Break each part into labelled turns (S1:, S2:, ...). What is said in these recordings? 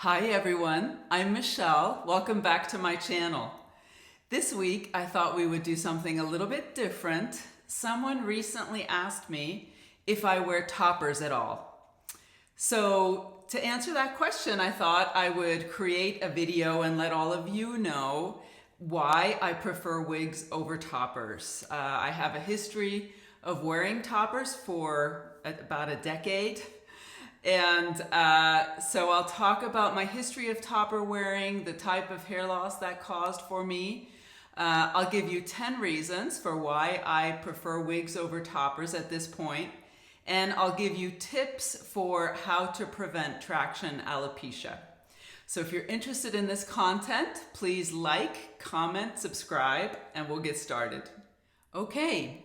S1: Hi everyone, I'm Michelle. Welcome back to my channel. This week I thought we would do something a little bit different. Someone recently asked me if I wear toppers at all. So to answer that question, I thought I would create a video and let all of you know why I prefer wigs over toppers. I have a history of wearing toppers for about a decade. And so I'll talk about my history of topper wearing, the type of hair loss that caused for me. I'll give you 10 reasons for why I prefer wigs over toppers at this point. And I'll give you tips for how to prevent traction alopecia. So if you're interested in this content, please like, comment, subscribe, and we'll get started. Okay.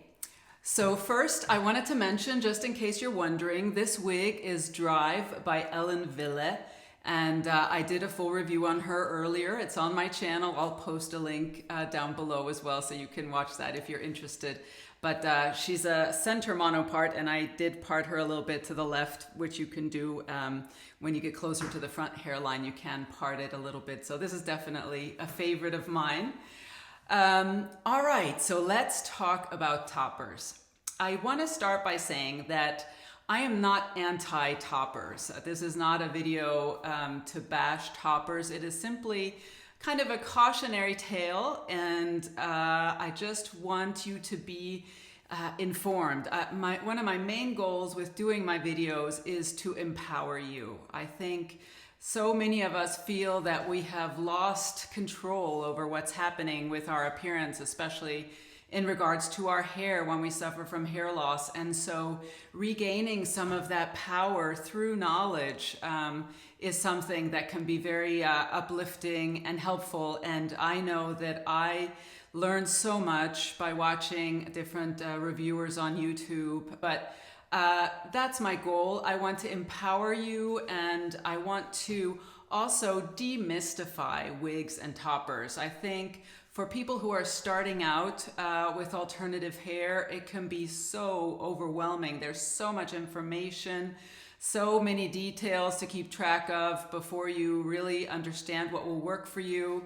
S1: So first, I wanted to mention, just in case you're wondering, this wig is Drive by Ellen Wille, and I did a full review on her earlier. It's on my channel. I'll post a link down below as well, so you can watch that if you're interested. But she's a center monopart, and I did part her a little bit to the left, which you can do when you get closer to the front hairline. You can part it a little bit. So this is definitely a favorite of mine. All right, so let's talk about toppers. I want to start by saying that I am not anti-toppers. This is not a video to bash toppers. It is simply kind of a cautionary tale, and I just want you to be informed. One of my main goals with doing my videos is to empower you. I think so many of us feel that we have lost control over what's happening with our appearance, especially in regards to our hair when we suffer from hair loss. And so regaining some of that power through knowledge is something that can be very uplifting and helpful. And I know that I learned so much by watching different reviewers on YouTube, but that's my goal. I want to empower you, and I want to also demystify wigs and toppers. I think for people who are starting out with alternative hair, it can be so overwhelming. There's so much information, so many details to keep track of before you really understand what will work for you.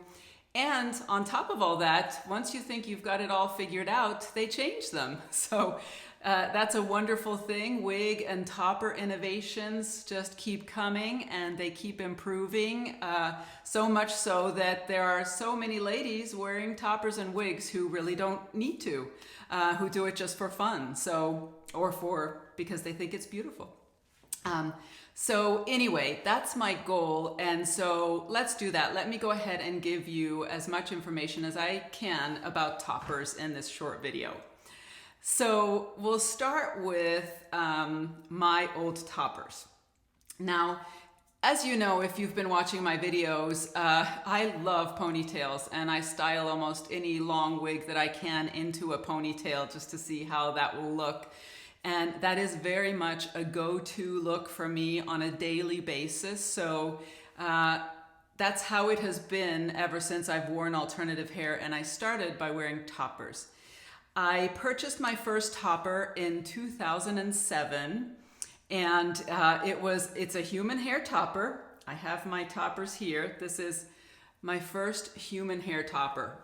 S1: And on top of all that, once you think you've got it all figured out, they change them. So that's a wonderful thing. Wig and topper innovations just keep coming, and they keep improving, so much so that there are so many ladies wearing toppers and wigs who really don't need to, who do it just for fun, or because they think it's beautiful. So anyway, that's my goal, and so let's do that. Let me go ahead and give you as much information as I can about toppers in this short video. So we'll start with my old toppers. Now, as you know, if you've been watching my videos, I love ponytails, and I style almost any long wig that I can into a ponytail just to see how that will look. And that is very much a go-to look for me on a daily basis. So that's how it has been ever since I've worn alternative hair, and I started by wearing toppers. I purchased my first topper in 2007, and it's a human hair topper. I have my toppers here. This is my first human hair topper.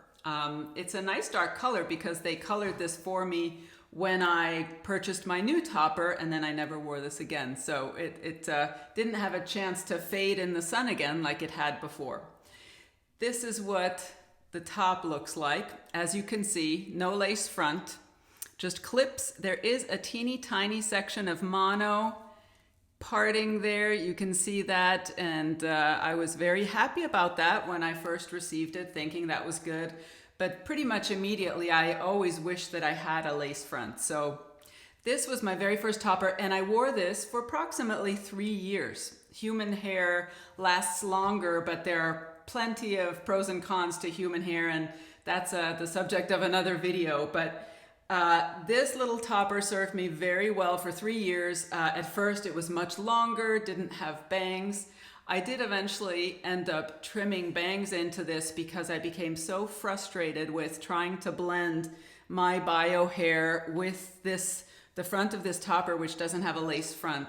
S1: It's a nice dark color because they colored this for me when I purchased my new topper, and then I never wore this again. So it didn't have a chance to fade in the sun again like it had before. This is what the top looks like. As you can see, no lace front, just clips. There is a teeny tiny section of mono parting there. You can see that, and I was very happy about that when I first received it, thinking that was good. But pretty much immediately, I always wished that I had a lace front. So this was my very first topper, and I wore this for approximately 3 years. Human hair lasts longer, but there are plenty of pros and cons to human hair, and that's the subject of another video. But this little topper served me very well for 3 years. At first, it was much longer, didn't have bangs. I did eventually end up trimming bangs into this because I became so frustrated with trying to blend my bio hair with the front of this topper, which doesn't have a lace front.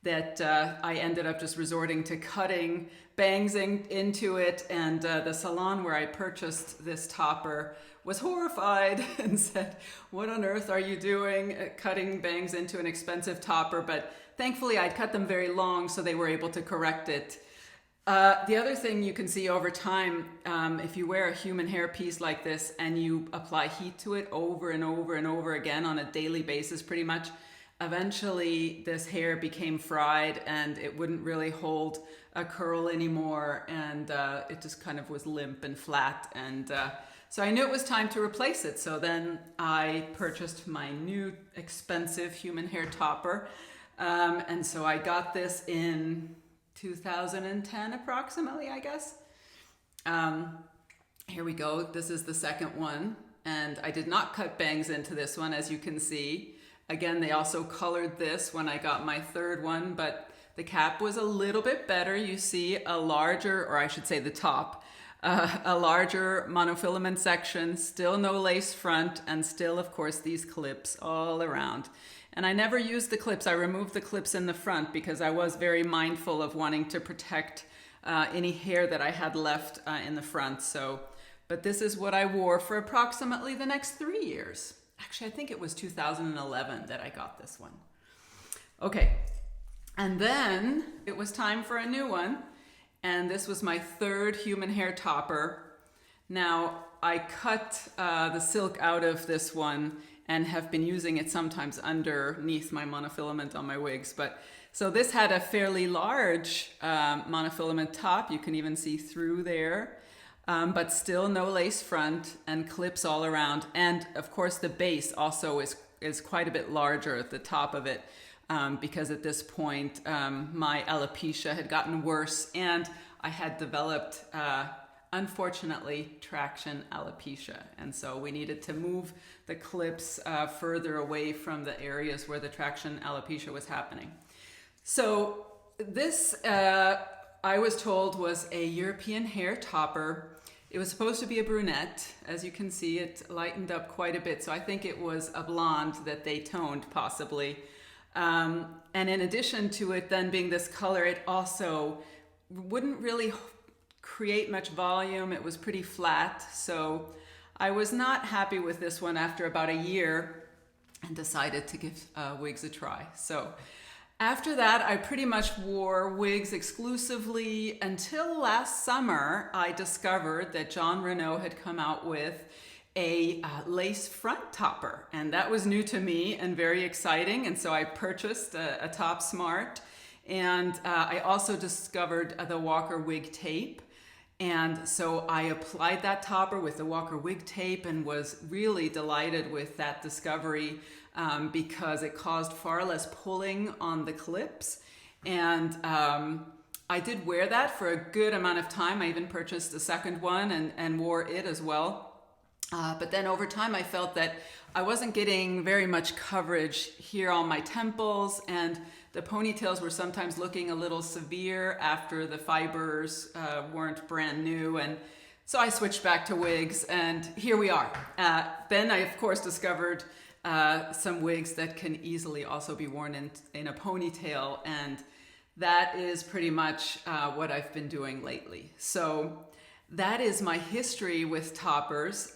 S1: that I ended up just resorting to cutting bangs into it, and the salon where I purchased this topper was horrified and said, "What on earth are you doing cutting bangs into an expensive topper?" But thankfully I'd cut them very long, so they were able to correct it. The other thing you can see over time, if you wear a human hair piece like this and you apply heat to it over and over and over again on a daily basis pretty much, eventually this hair became fried and it wouldn't really hold a curl anymore, and it just kind of was limp and flat, and so I knew it was time to replace it. So then I purchased my new expensive human hair topper, and so I got this in 2010 approximately, I guess. Here we go. This is the second one, and I did not cut bangs into this one, as you can see. Again, they also colored this when I got my third one, but the cap was a little bit better. You see a larger, or I should say the top, a larger monofilament section, still no lace front, and still, of course, these clips all around. And I never used the clips. I removed the clips in the front because I was very mindful of wanting to protect any hair that I had left in the front. So, but this is what I wore for approximately the next 3 years. Actually, I think it was 2011 that I got this one. Okay, and then it was time for a new one, and this was my third human hair topper. Now, I cut the silk out of this one and have been using it sometimes underneath my monofilament on my wigs. But so this had a fairly large monofilament top. You can even see through there, but still no lace front and clips all around. And of course the base also is quite a bit larger at the top of it, because at this point my alopecia had gotten worse and I had developed unfortunately traction alopecia, and so we needed to move the clips further away from the areas where the traction alopecia was happening. So this I was told was a European hair topper. It was supposed to be a brunette. As you can see, it lightened up quite a bit, so I think it was a blonde that they toned possibly. And in addition to it then being this color, it also wouldn't really create much volume. It was pretty flat, so I was not happy with this one after about a year and decided to give wigs a try. So after that, I pretty much wore wigs exclusively until last summer. I discovered that Jon Renau had come out with a lace front topper, and that was new to me and very exciting, and so I purchased a Top Smart, and I also discovered the Walker wig tape. And so I applied that topper with the Walker wig tape and was really delighted with that discovery, because it caused far less pulling on the clips. And I did wear that for a good amount of time. I even purchased a second one and wore it as well. But then over time I felt that I wasn't getting very much coverage here on my temples, and the ponytails were sometimes looking a little severe after the fibers weren't brand new, and so I switched back to wigs, and here we are. Then I, of course, discovered some wigs that can easily also be worn in a ponytail, and that is pretty much what I've been doing lately. So that is my history with toppers.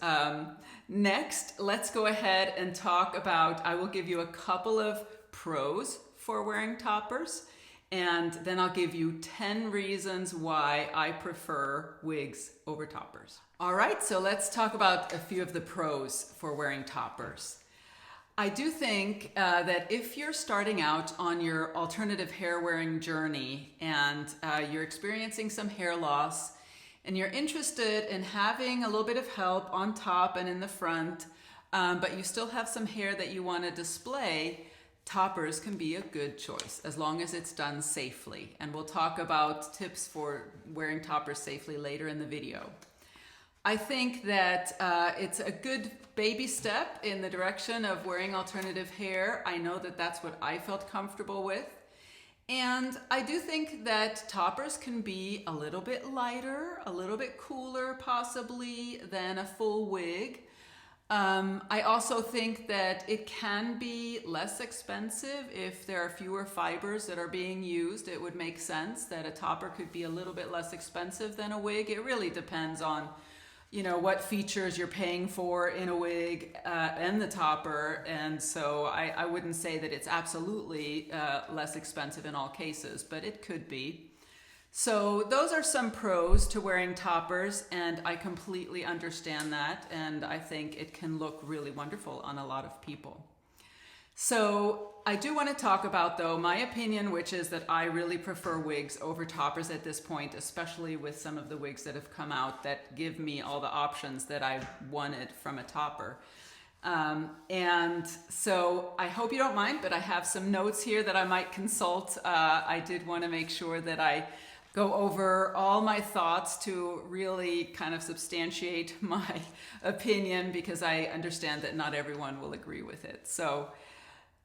S1: Next, let's go ahead and talk about, I will give you a couple of pros for wearing toppers, and then I'll give you 10 reasons why I prefer wigs over toppers. All right, so let's talk about a few of the pros for wearing toppers. I do think that if you're starting out on your alternative hair wearing journey and you're experiencing some hair loss, and you're interested in having a little bit of help on top and in the front, but you still have some hair that you want to display, toppers can be a good choice as long as it's done safely. And we'll talk about tips for wearing toppers safely later in the video. I think that it's a good baby step in the direction of wearing alternative hair. I know that that's what I felt comfortable with. And I do think that toppers can be a little bit lighter, a little bit cooler possibly than a full wig. I also think that it can be less expensive if there are fewer fibers that are being used. It would make sense that a topper could be a little bit less expensive than a wig. It really depends on, what features you're paying for in a wig and the topper. And so I wouldn't say that it's absolutely less expensive in all cases, but it could be. So those are some pros to wearing toppers, and I completely understand that, and I think it can look really wonderful on a lot of people. So I do want to talk about, though, my opinion, which is that I really prefer wigs over toppers at this point, especially with some of the wigs that have come out that give me all the options that I wanted from a topper. And so I hope you don't mind, but I have some notes here that I might consult. I did want to make sure that I go over all my thoughts to really kind of substantiate my opinion, because I understand that not everyone will agree with it. So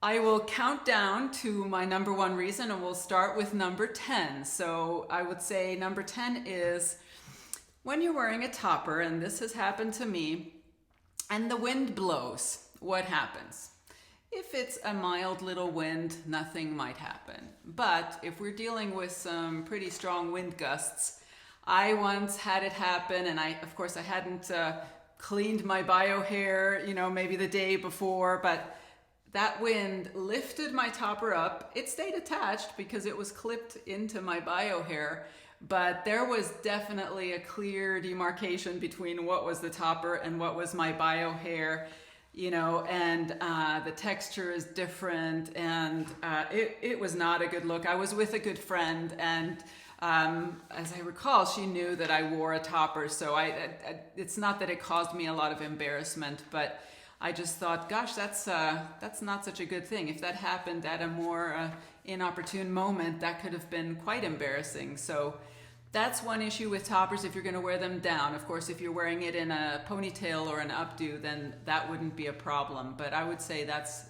S1: I will count down to my number one reason, and we'll start with number 10. So I would say number 10 is when you're wearing a topper, and this has happened to me, and the wind blows, what happens? If it's a mild little wind, nothing might happen. But if we're dealing with some pretty strong wind gusts, I once had it happen, and of course I hadn't cleaned my bio hair, maybe the day before, but that wind lifted my topper up. It stayed attached because it was clipped into my bio hair, but there was definitely a clear demarcation between what was the topper and what was my bio hair. And the texture is different, and it was not a good look. I was with a good friend, and as I recall, she knew that I wore a topper, so it's not that it caused me a lot of embarrassment, but I just thought, gosh, that's not such a good thing. If that happened at a more inopportune moment, that could have been quite embarrassing. So that's one issue with toppers if you're going to wear them down. Of course, if you're wearing it in a ponytail or an updo, then that wouldn't be a problem. But I would say that's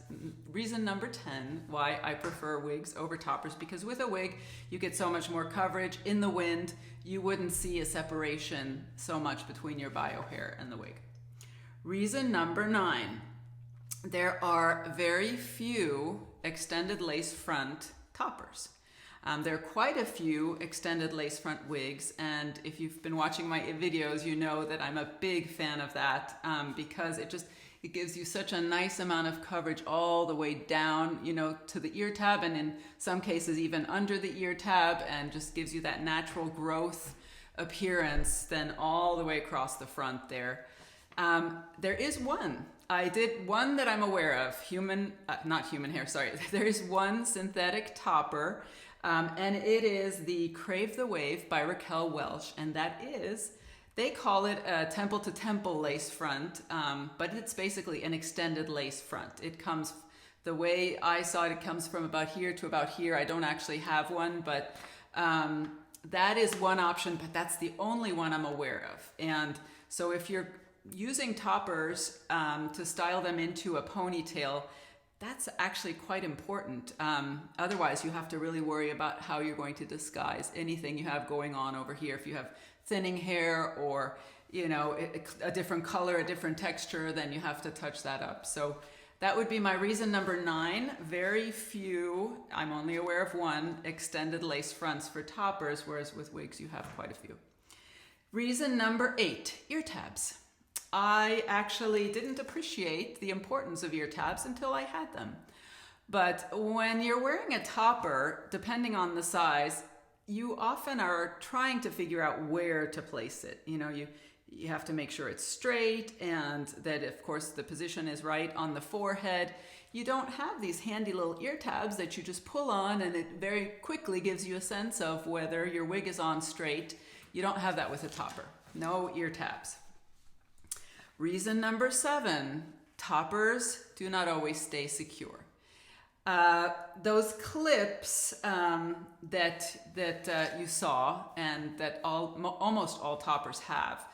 S1: reason number 10 why I prefer wigs over toppers, because with a wig, you get so much more coverage. In the wind, you wouldn't see a separation so much between your bio hair and the wig. Reason number 9, there are very few extended lace front toppers. There are quite a few extended lace front wigs, and if you've been watching my videos, you know that I'm a big fan of that because it gives you such a nice amount of coverage all the way down, to the ear tab, and in some cases even under the ear tab, and just gives you that natural growth appearance then all the way across the front there. There is one. I did one that I'm aware of, not human hair, sorry. There is one synthetic topper, and it is the Crave the Wave by Raquel Welch, and they call it a temple to temple lace front, but it's basically an extended lace front. It comes, the way I saw it, it comes from about here to about here. I don't actually have one, but that is one option, but that's the only one I'm aware of. And so if you're using toppers to style them into a ponytail, that's actually quite important. Otherwise, you have to really worry about how you're going to disguise anything you have going on over here. If you have thinning hair or, a different color, a different texture, then you have to touch that up. So that would be my reason number 9. Very few, I'm only aware of one, extended lace fronts for toppers, whereas with wigs you have quite a few. Reason number 8, ear tabs. I actually didn't appreciate the importance of ear tabs until I had them. But when you're wearing a topper, depending on the size, you often are trying to figure out where to place it. You have to make sure it's straight, and that, of course, the position is right on the forehead. You don't have these handy little ear tabs that you just pull on, and it very quickly gives you a sense of whether your wig is on straight. You don't have that with a topper. No ear tabs. Reason number 7, toppers do not always stay secure. Those clips that you saw, and that almost all toppers have,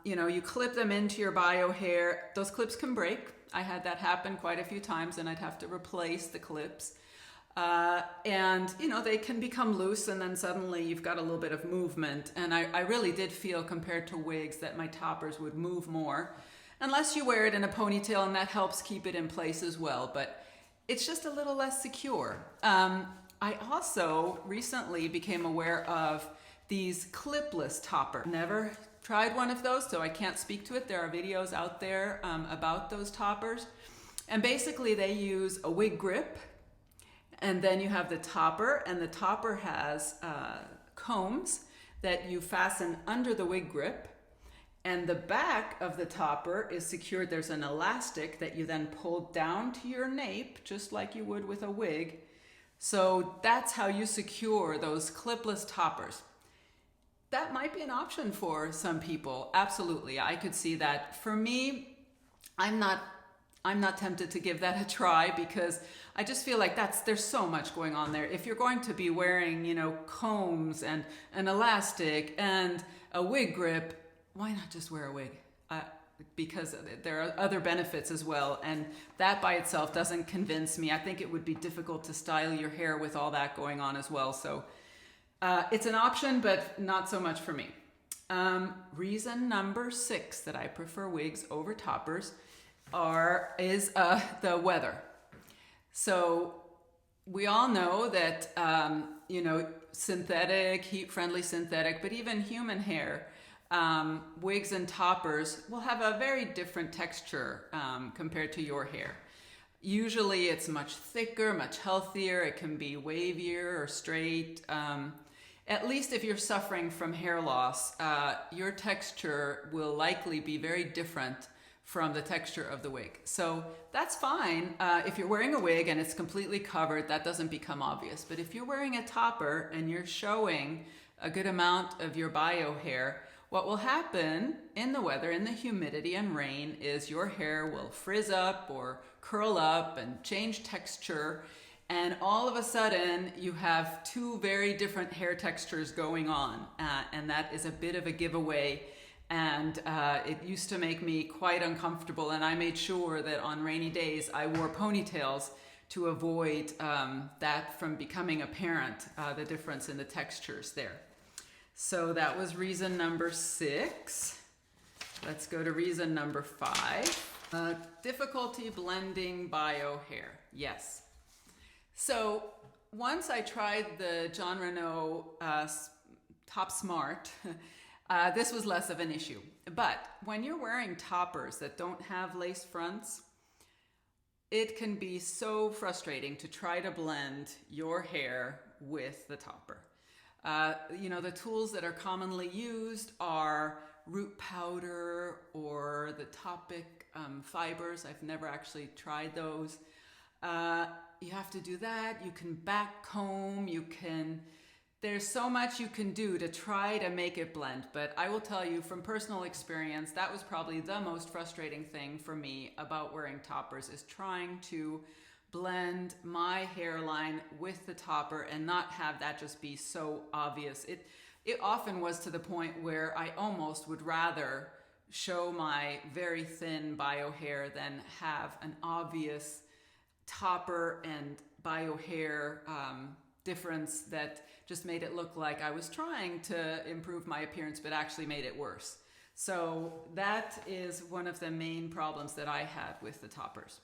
S1: you clip them into your bio hair. Those clips can break. I had that happen quite a few times, and I'd have to replace the clips. And they can become loose, and then suddenly you've got a little bit of movement. And I really did feel, compared to wigs, that my toppers would move more. unless you wear it in a ponytail, and that helps keep it in place as well, but it's just a little less secure. I also recently became aware of these clipless toppers. Never tried one of those, so I can't speak to it. There are videos out there about those toppers. And basically they use a wig grip, and then you have the topper, and the topper has combs that you fasten under the wig grip, and the back of the topper is secured. There's an elastic that you then pull down to your nape, just like you would with a wig. So that's how you secure those clipless toppers. That might be an option for some people. Absolutely, I could see that. For me, I'm not tempted to give that a try, because I just feel like there's so much going on there. If you're going to be wearing, combs and an elastic and a wig grip, why not just wear a wig? Because there are other benefits as well, and that by itself doesn't convince me. I think it would be difficult to style your hair with all that going on as well. So it's an option, but not so much for me. Reason number 6 that I prefer wigs over toppers is the weather. So we all know that synthetic, heat-friendly synthetic, but even human hair, wigs and toppers will have a very different texture compared to your hair. Usually it's much thicker, much healthier. It can be wavier or straight. At least if you're suffering from hair loss, your texture will likely be very different from the texture of the wig. So that's fine. If you're wearing a wig and it's completely covered, that doesn't become obvious. But if you're wearing a topper and you're showing a good amount of your bio hair, what will happen in the weather, in the humidity and rain, is your hair will frizz up or curl up and change texture. And all of a sudden, you have 2 very different hair textures going on. And that is a bit of a giveaway. And it used to make me quite uncomfortable. And I made sure that on rainy days, I wore ponytails to avoid that from becoming apparent, the difference in the textures there. So that was reason number 6. Let's go to reason number 5. Difficulty blending bio hair. Yes. So once I tried the Jon Renau Top Smart, this was less of an issue. But when you're wearing toppers that don't have lace fronts, it can be so frustrating to try to blend your hair with the topper. The tools that are commonly used are root powder or the Topic fibers. I've never actually tried those. You have to do that. You can back comb. There's so much you can do to try to make it blend. But I will tell you from personal experience, that was probably the most frustrating thing for me about wearing toppers, is trying to blend my hairline with the topper and not have that just be so obvious. It often was to the point where I almost would rather show my very thin bio hair than have an obvious topper and bio hair difference that just made it look like I was trying to improve my appearance but actually made it worse. So that is one of the main problems that I had with the toppers.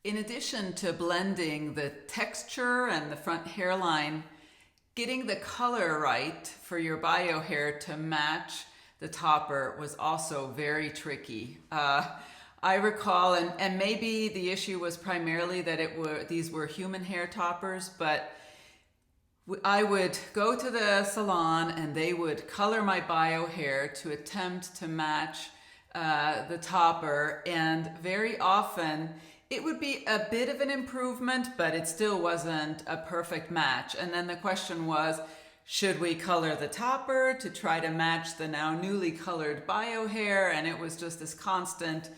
S1: In addition to blending the texture and the front hairline, getting the color right for your bio hair to match the topper was also very tricky. I recall, and maybe the issue was primarily that these were human hair toppers, but I would go to the salon and they would color my bio hair to attempt to match the topper, and very often it would be a bit of an improvement, but it still wasn't a perfect match. And then the question was, should we color the topper to try to match the now newly colored bio hair? And it was just this constant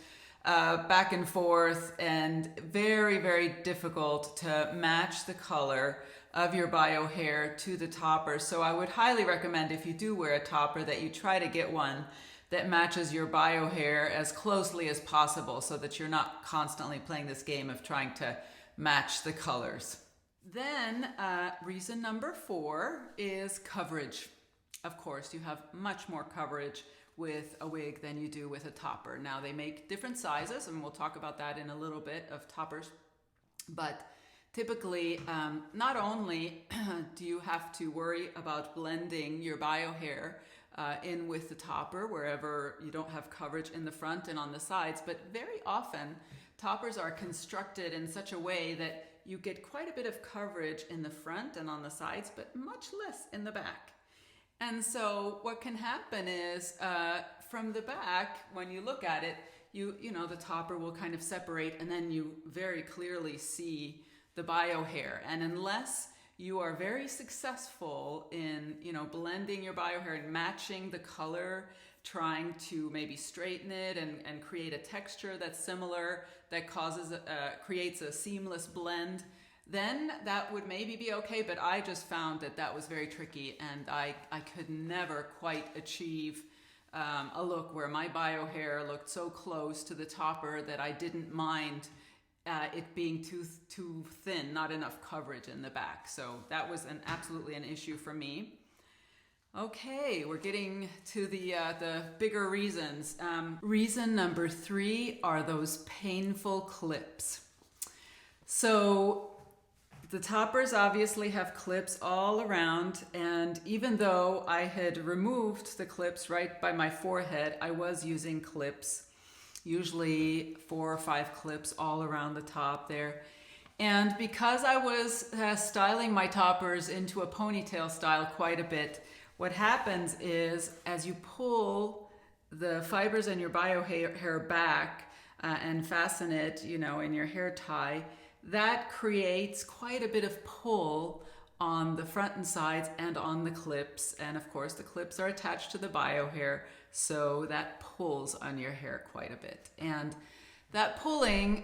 S1: back and forth, and very, very difficult to match the color of your bio hair to the topper. So I would highly recommend, if you do wear a topper, that you try to get one that matches your bio hair as closely as possible, so that you're not constantly playing this game of trying to match the colors. Then reason number 4 is coverage. Of course, you have much more coverage with a wig than you do with a topper. Now they make different sizes, and we'll talk about that in a little bit, of toppers. But typically, not only do you have to worry about blending your bio hair in with the topper wherever you don't have coverage in the front and on the sides, but very often toppers are constructed in such a way that you get quite a bit of coverage in the front and on the sides, but much less in the back. And so what can happen is from the back, when you look at it, you know, the topper will kind of separate, and then you very clearly see the bio hair. And unless you are very successful in, you know, blending your bio hair and matching the color, trying to maybe straighten it and create a texture that's similar, that creates a seamless blend, then that would maybe be okay. But I just found that was very tricky, and I could never quite achieve a look where my bio hair looked so close to the topper that I didn't mind it being too thin, not enough coverage in the back. So that was absolutely an issue for me. Okay, we're getting to the bigger reasons. Reason number 3 are those painful clips. So the toppers obviously have clips all around, and even though I had removed the clips right by my forehead, I was using clips, usually 4 or 5 clips all around the top there. And because I was styling my toppers into a ponytail style quite a bit, what happens is as you pull the fibers in your bio hair back and fasten it, you know, in your hair tie, that creates quite a bit of pull on the front and sides and on the clips. And of course the clips are attached to the bio hair, so that pulls on your hair quite a bit. And that pulling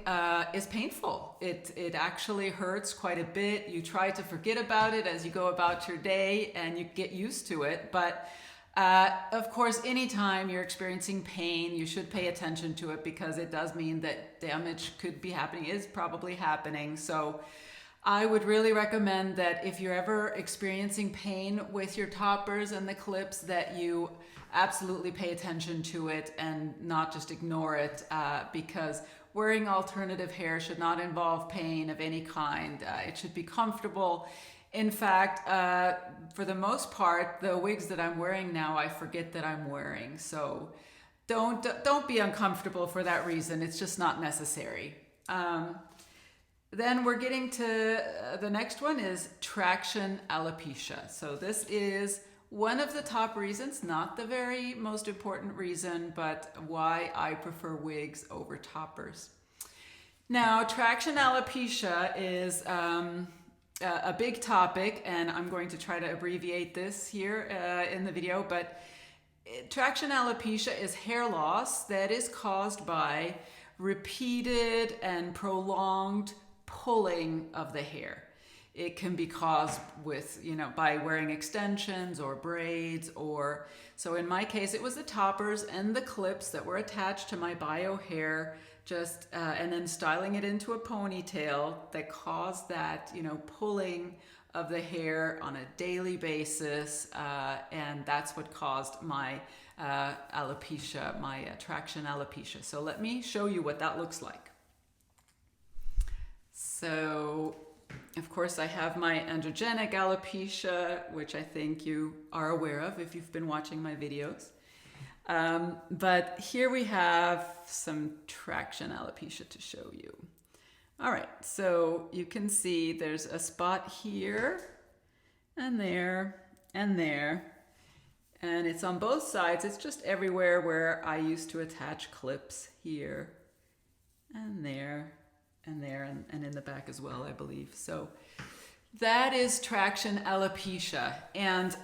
S1: is painful. It actually hurts quite a bit. You try to forget about it as you go about your day and you get used to it. But of course, anytime you're experiencing pain, you should pay attention to it, because it does mean that damage could be happening, is probably happening. So I would really recommend that if you're ever experiencing pain with your toppers and the clips, that you absolutely pay attention to it and not just ignore it, because wearing alternative hair should not involve pain of any kind. It should be comfortable. In fact, for the most part, the wigs that I'm wearing now, I forget that I'm wearing. So don't be uncomfortable for that reason. It's just not necessary. Then we're getting to the next one is traction alopecia. So this is one of the top reasons, not the very most important reason, but why I prefer wigs over toppers. Now, traction alopecia is a big topic, and I'm going to try to abbreviate this here in the video, but traction alopecia is hair loss that is caused by repeated and prolonged pulling of the hair. It can be caused with, you know, by wearing extensions or braids, or, so in my case, it was the toppers and the clips that were attached to my bio hair, just, and then styling it into a ponytail that caused that, you know, pulling of the hair on a daily basis. And that's what caused my alopecia, my traction alopecia. So let me show you what that looks like. So, of course, I have my androgenic alopecia, which I think you are aware of if you've been watching my videos. But here we have some traction alopecia to show you. All right, so you can see there's a spot here and there and there, and it's on both sides. It's just everywhere where I used to attach clips, here and there and there, and in the back as well, I believe. So that is traction alopecia, and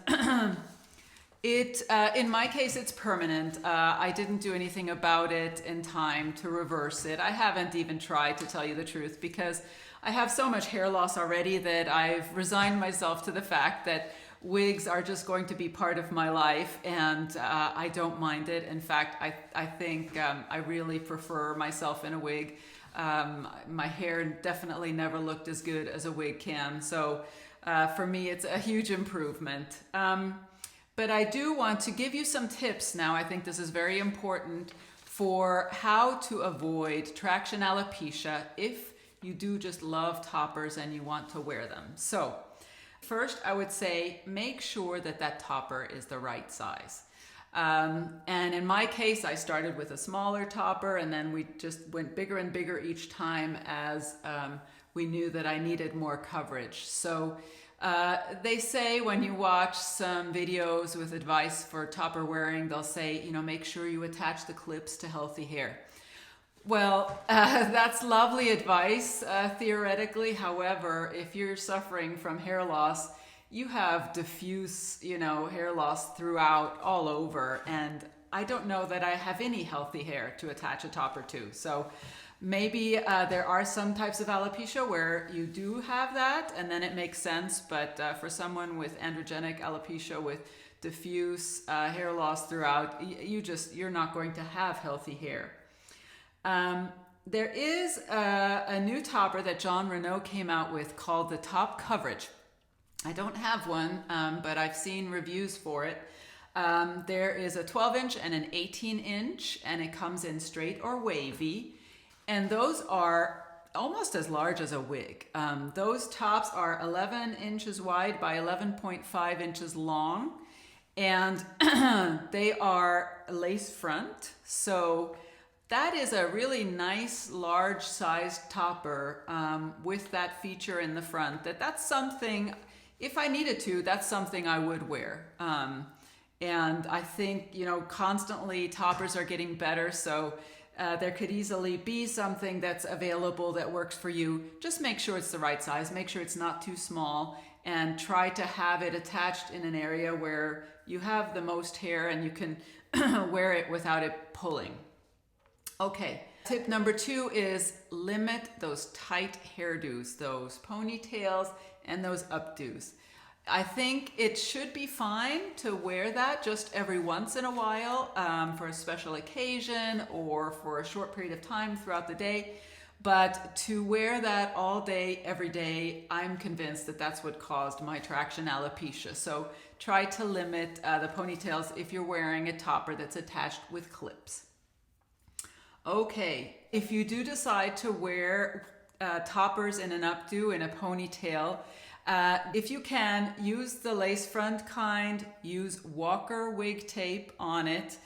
S1: in my case, it's permanent. I didn't do anything about it in time to reverse it. I haven't even tried, to tell you the truth, because I have so much hair loss already that I've resigned myself to the fact that wigs are just going to be part of my life, and I don't mind it. In fact, I think I really prefer myself in a wig. My hair definitely never looked as good as a wig can. So for me, it's a huge improvement. But I do want to give you some tips now. I think this is very important for how to avoid traction alopecia if you do just love toppers and you want to wear them. So first, I would say make sure that that topper is the right size. And in my case, I started with a smaller topper, and then we just went bigger and bigger each time as we knew that I needed more coverage. So they say when you watch some videos with advice for topper wearing, they'll say, you know, make sure you attach the clips to healthy hair. Well, that's lovely advice, theoretically. However, if you're suffering from hair loss, you have diffuse, hair loss throughout all over. And I don't know that I have any healthy hair to attach a topper to. So maybe there are some types of alopecia where you do have that, and then it makes sense. But for someone with androgenic alopecia with diffuse hair loss throughout, you're not going to have healthy hair. There is a new topper that Jon Renau came out with called the Top Coverage. I don't have one, but I've seen reviews for it. There is a 12-inch and an 18-inch, and it comes in straight or wavy. And those are almost as large as a wig. Those tops are 11 inches wide by 11.5 inches long, and they are lace front. So that is a really nice, large-sized topper with that feature in the front. That's something, if I needed to, that's something I would wear. And I think, constantly toppers are getting better, so there could easily be something that's available that works for you. Just make sure it's the right size, make sure it's not too small, and try to have it attached in an area where you have the most hair and you can wear it without it pulling. Okay, tip number 2 is limit those tight hairdos, those ponytails and those updos. I think it should be fine to wear that just every once in a while for a special occasion or for a short period of time throughout the day. But to wear that all day, every day, I'm convinced that that's what caused my traction alopecia. So try to limit the ponytails if you're wearing a topper that's attached with clips. Okay, if you do decide to wear toppers in an updo, in a ponytail, if you can, use the lace front kind, use Walker wig tape on it,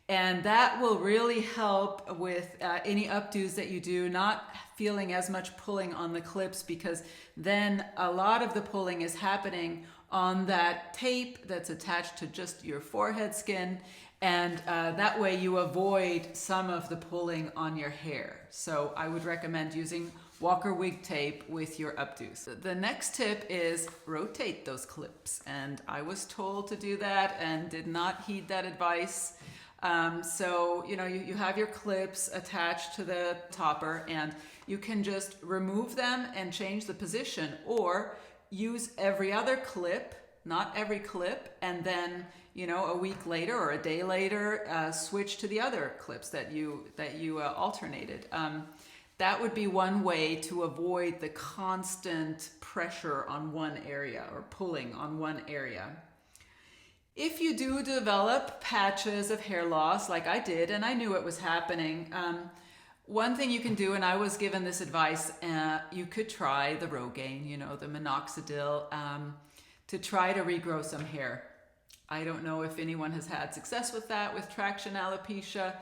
S1: and that will really help with any updos that you do, not feeling as much pulling on the clips, because then a lot of the pulling is happening on that tape that's attached to just your forehead skin, and that way you avoid some of the pulling on your hair. So I would recommend using Walker wig tape with your updos. The next tip is rotate those clips, and I was told to do that and did not heed that advice. So you have your clips attached to the topper, and you can just remove them and change the position, or use every other clip, not every clip, and then a week later or a day later switch to the other clips that you alternated. That would be one way to avoid the constant pressure on one area or pulling on one area. If you do develop patches of hair loss like I did, and I knew it was happening, one thing you can do, and I was given this advice, you could try the Rogaine, the minoxidil, to try to regrow some hair. I don't know if anyone has had success with that with traction alopecia.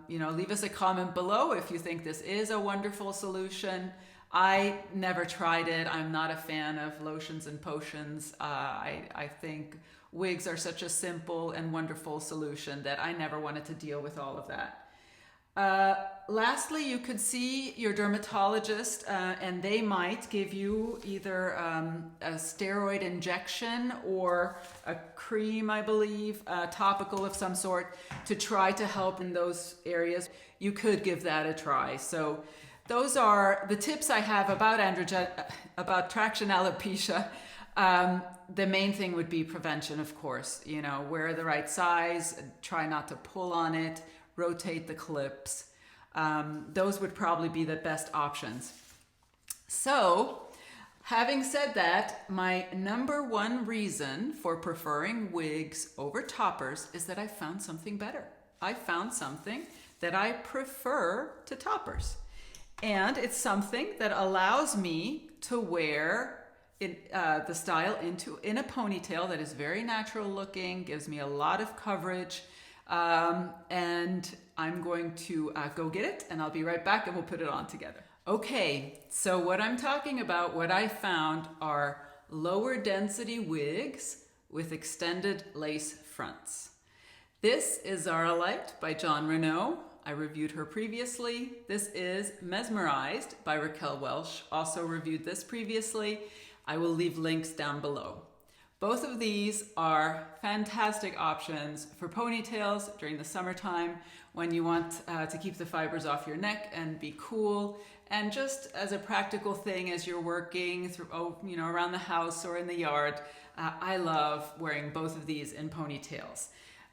S1: Leave us a comment below if you think this is a wonderful solution. I never tried it. I'm not a fan of lotions and potions. I think wigs are such a simple and wonderful solution that I never wanted to deal with all of that. Lastly, you could see your dermatologist and they might give you either a steroid injection or a cream, I believe, topical of some sort, to try to help in those areas. You could give that a try. So those are the tips I have about traction alopecia. The main thing would be prevention, of course. Wear the right size, try not to pull on it, rotate the clips. Those would probably be the best options. So, Having said that, my number one reason for preferring wigs over toppers is that I found something better. I found something that I prefer to toppers. And it's something that allows me to wear the style in a ponytail that is very natural looking, gives me a lot of coverage. And I'm going to go get it, and I'll be right back and we'll put it on together. Okay, so what I'm talking about, what I found are lower density wigs with extended lace fronts. This is Zara Lite by Jon Renau. I reviewed her previously. This is Mesmerized by Raquel Welch. Also reviewed this previously. I will leave links down below. Both of these are fantastic options for ponytails during the summertime when you want to keep the fibers off your neck and be cool, and just as a practical thing as you're working through, around the house or in the yard. I love wearing both of these in ponytails.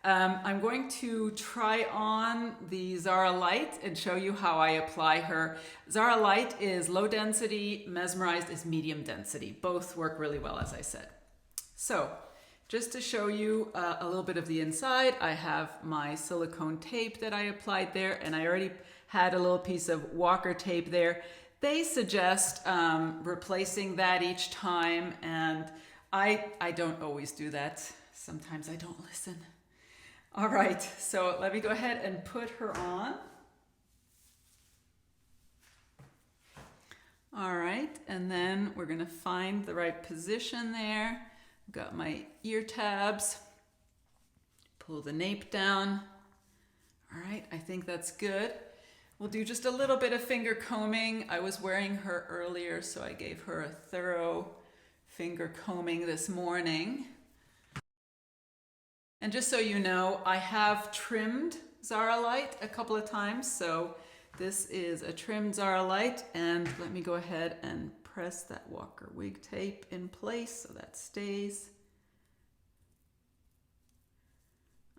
S1: I'm going to try on the Zara Lite and show you how I apply her. Zara Lite is low density, Mesmerized is medium density. Both work really well, as I said. So just to show you a little bit of the inside, I have my silicone tape that I applied there, and I already had a little piece of Walker tape there. They suggest replacing that each time, and I don't always do that. Sometimes I don't listen. All right, so let me go ahead and put her on. All right, and then we're gonna find the right position there. Got my ear tabs, pull the nape down. All right, I think that's good. We'll do just a little bit of finger combing. I was wearing her earlier, so I gave her a thorough finger combing this morning. And just so you know, I have trimmed Zara Lite a couple of times, so this is a trimmed Zara Lite, and let me go ahead and press that Walker wig tape in place so that stays.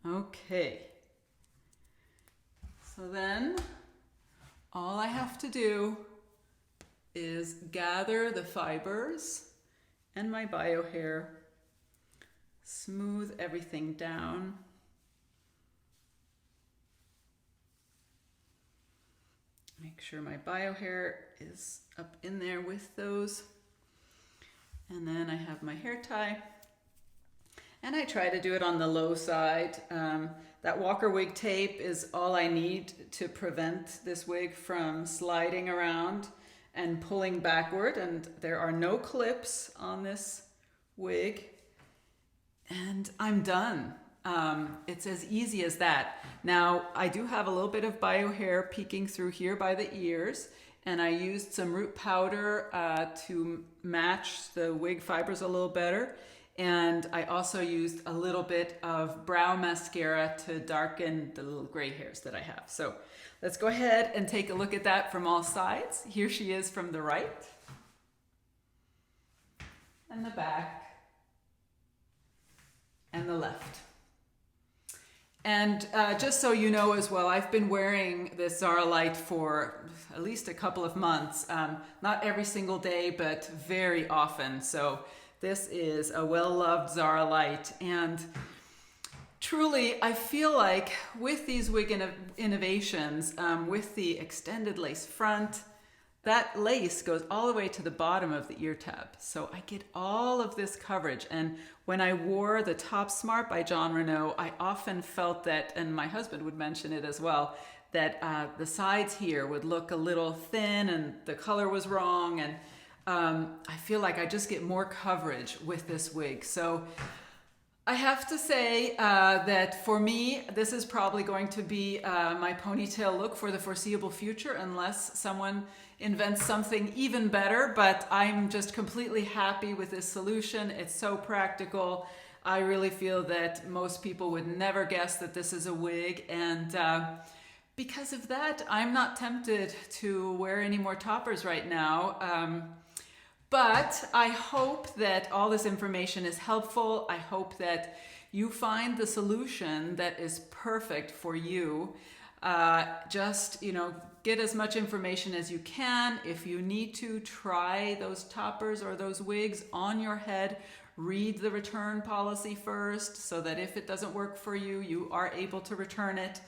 S1: Okay. So then all I have to do is gather the fibers and my bio hair, smooth everything down. Make sure my bio hair is up in there with those. And then I have my hair tie. And I try to do it on the low side. That Walker wig tape is all I need to prevent this wig from sliding around and pulling backward. And there are no clips on this wig. And I'm done. It's as easy as that. Now, I do have a little bit of bio hair peeking through here by the ears, and I used some root powder to match the wig fibers a little better. And I also used a little bit of brow mascara to darken the little gray hairs that I have. So let's go ahead and take a look at that from all sides. Here she is from the right and the back and the left. And just so you know as well, I've been wearing this Zara Lite for at least a couple of months. Not every single day, but very often. So this is a well-loved Zara Lite. And truly, I feel like with these wig innovations, with the extended lace front, that lace goes all the way to the bottom of the ear tab. So I get all of this coverage. And when I wore the Top Smart by Jon Renau, I often felt that, and my husband would mention it as well, that the sides here would look a little thin and the color was wrong. And I feel like I just get more coverage with this wig. So I have to say that for me, this is probably going to be my ponytail look for the foreseeable future, unless someone invents something even better. But I'm just completely happy with this solution. It's so practical. I really feel that most people would never guess that this is a wig. And because of that, I'm not tempted to wear any more toppers right now. But I hope that all this information is helpful. I hope that you find the solution that is perfect for you. Just, get as much information as you can. If you need to try those toppers or those wigs on your head, read the return policy first so that if it doesn't work for you, you are able to return it.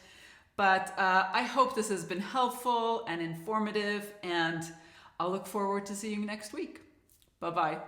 S1: But I hope this has been helpful and informative, and I'll look forward to seeing you next week. Bye-bye.